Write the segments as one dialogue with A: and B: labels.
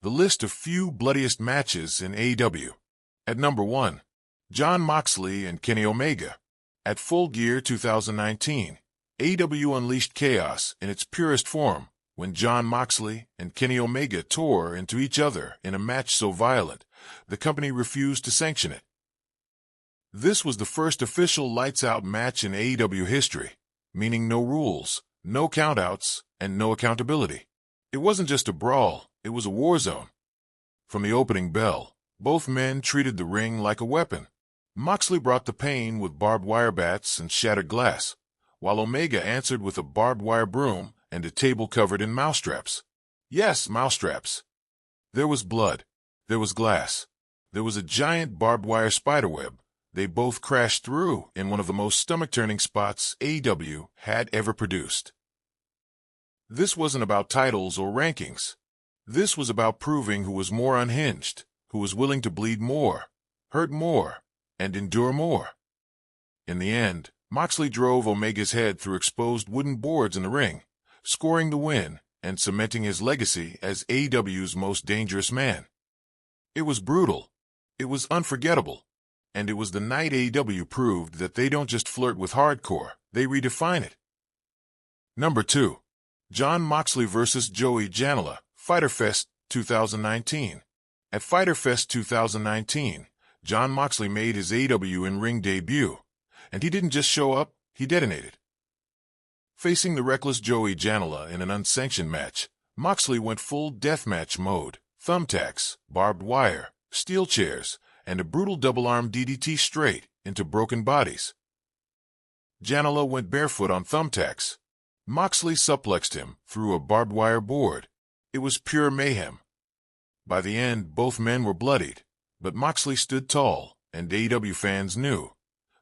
A: The list of few bloodiest matches in AEW. At number 1, Jon Moxley and Kenny Omega. At Full Gear 2019, AEW unleashed chaos in its purest form when Jon Moxley and Kenny Omega tore into each other in a match so violent, the company refused to sanction it. This was the first official lights-out match in AEW history, meaning no rules, no countouts, and no accountability. It wasn't just a brawl, it was a war zone. From the opening bell, both men treated the ring like a weapon. Moxley brought the pain with barbed wire bats and shattered glass, while Omega answered with a barbed wire broom and a table covered in mousetraps. Yes, mousetraps. There was blood. There was glass. There was a giant barbed wire spiderweb. They both crashed through in one of the most stomach-turning spots AEW had ever produced. This wasn't about titles or rankings. This was about proving who was more unhinged, who was willing to bleed more, hurt more, and endure more. In the end, Moxley drove Omega's head through exposed wooden boards in the ring, scoring the win and cementing his legacy as AEW's most dangerous man. It was brutal. It was unforgettable. And it was the night AEW proved that they don't just flirt with hardcore, they redefine it. Number 2. Jon Moxley vs. Joey Janela, Fyter Fest 2019. At Fyter Fest 2019, Jon Moxley made his AEW in-ring debut, and he didn't just show up, he detonated. Facing the reckless Joey Janela in an unsanctioned match, Moxley went full deathmatch mode, thumbtacks, barbed wire, steel chairs, and a brutal double-arm DDT straight into broken bodies. Janela went barefoot on thumbtacks. Moxley suplexed him through a barbed wire board. It was pure mayhem. By the end, both men were bloodied, but Moxley stood tall, and AEW fans knew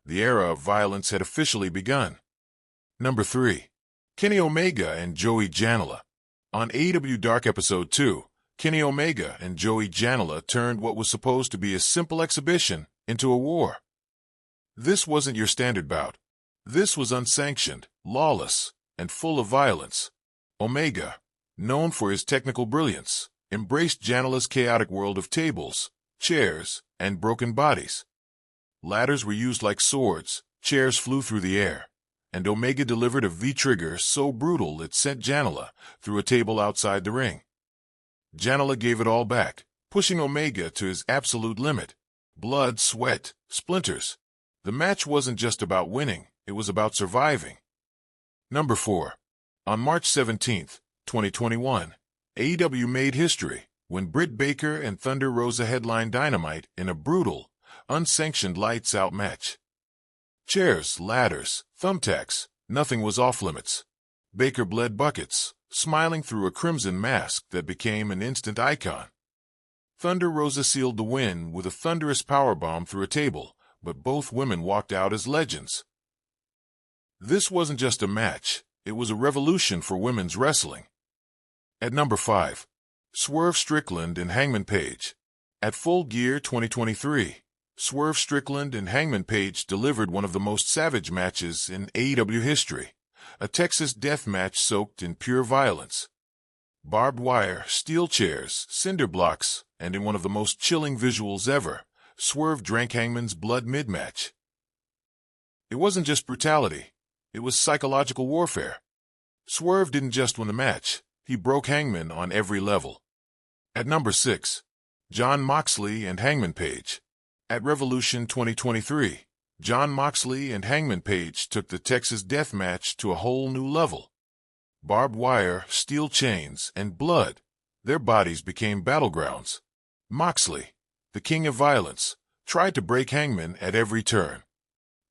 A: the era of violence had officially begun. Number 3. Kenny Omega and Joey Janela. On AEW Dark Episode 2, Kenny Omega and Joey Janela turned what was supposed to be a simple exhibition into a war. This wasn't your standard bout. This was unsanctioned, lawless, and full of violence. Omega, known for his technical brilliance, embraced Janela's chaotic world of tables, chairs, and broken bodies. Ladders were used like swords, chairs flew through the air, and Omega delivered a V-trigger so brutal it sent Janela through a table outside the ring. Janela gave it all back, pushing Omega to his absolute limit. Blood, sweat, splinters. The match wasn't just about winning, it was about surviving. Number 4. On March 17, 2021, AEW made history when Britt Baker and Thunder Rosa headlined Dynamite in a brutal, unsanctioned lights-out match. Chairs, ladders, thumbtacks, nothing was off-limits. Baker bled buckets, smiling through a crimson mask that became an instant icon. Thunder Rosa sealed the win with a thunderous powerbomb through a table, but both women walked out as legends. This wasn't just a match, it was a revolution for women's wrestling. At number 5. Swerve Strickland and Hangman Page. At Full Gear 2023, Swerve Strickland and Hangman Page delivered one of the most savage matches in AEW history. A Texas death match soaked in pure violence. Barbed wire, steel chairs, cinder blocks, and in one of the most chilling visuals ever, Swerve drank Hangman's blood mid-match. It wasn't just brutality, it was psychological warfare. Swerve didn't just win the match, he broke Hangman on every level. At number 6, Jon Moxley and Hangman Page. At Revolution 2023, Jon Moxley and Hangman Page took the Texas death match to a whole new level. Barbed wire, steel chains, and blood, their bodies became battlegrounds. Moxley, the king of violence, tried to break Hangman at every turn.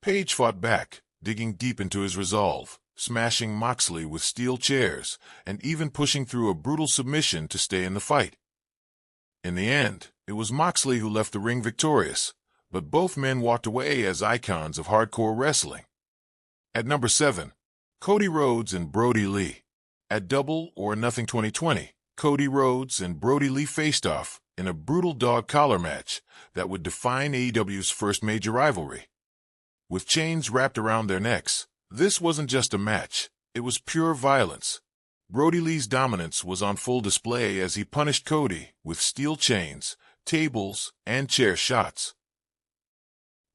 A: Page fought back, digging deep into his resolve, smashing Moxley with steel chairs, and even pushing through a brutal submission to stay in the fight. In the end, it was Moxley who left the ring victorious, but both men walked away as icons of hardcore wrestling. At number 7, Cody Rhodes and Brody Lee. At Double or Nothing 2020, Cody Rhodes and Brody Lee faced off in a brutal dog collar match that would define AEW's first major rivalry. With chains wrapped around their necks, this wasn't just a match, it was pure violence. Brody Lee's dominance was on full display as he punished Cody with steel chains, tables, and chair shots.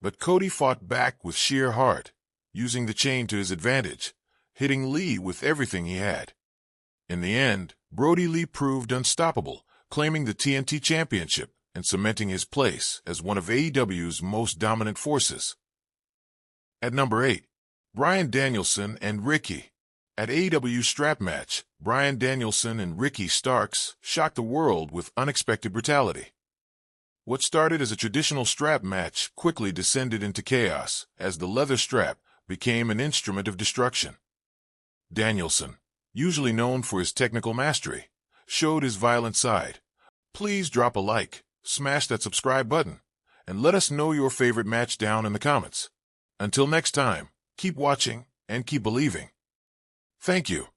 A: But Cody fought back with sheer heart, using the chain to his advantage, hitting Lee with everything he had. In the end, Brody Lee proved unstoppable, claiming the TNT Championship and cementing his place as one of AEW's most dominant forces. At number 8, Bryan Danielson and Ricky. At AEW Strap Match, Bryan Danielson and Ricky Starks shocked the world with unexpected brutality. What started as a traditional strap match quickly descended into chaos as the leather strap became an instrument of destruction. Danielson, usually known for his technical mastery, showed his violent side. Please drop a like, smash that subscribe button, and let us know your favorite match down in the comments. Until next time, keep watching and keep believing. Thank you.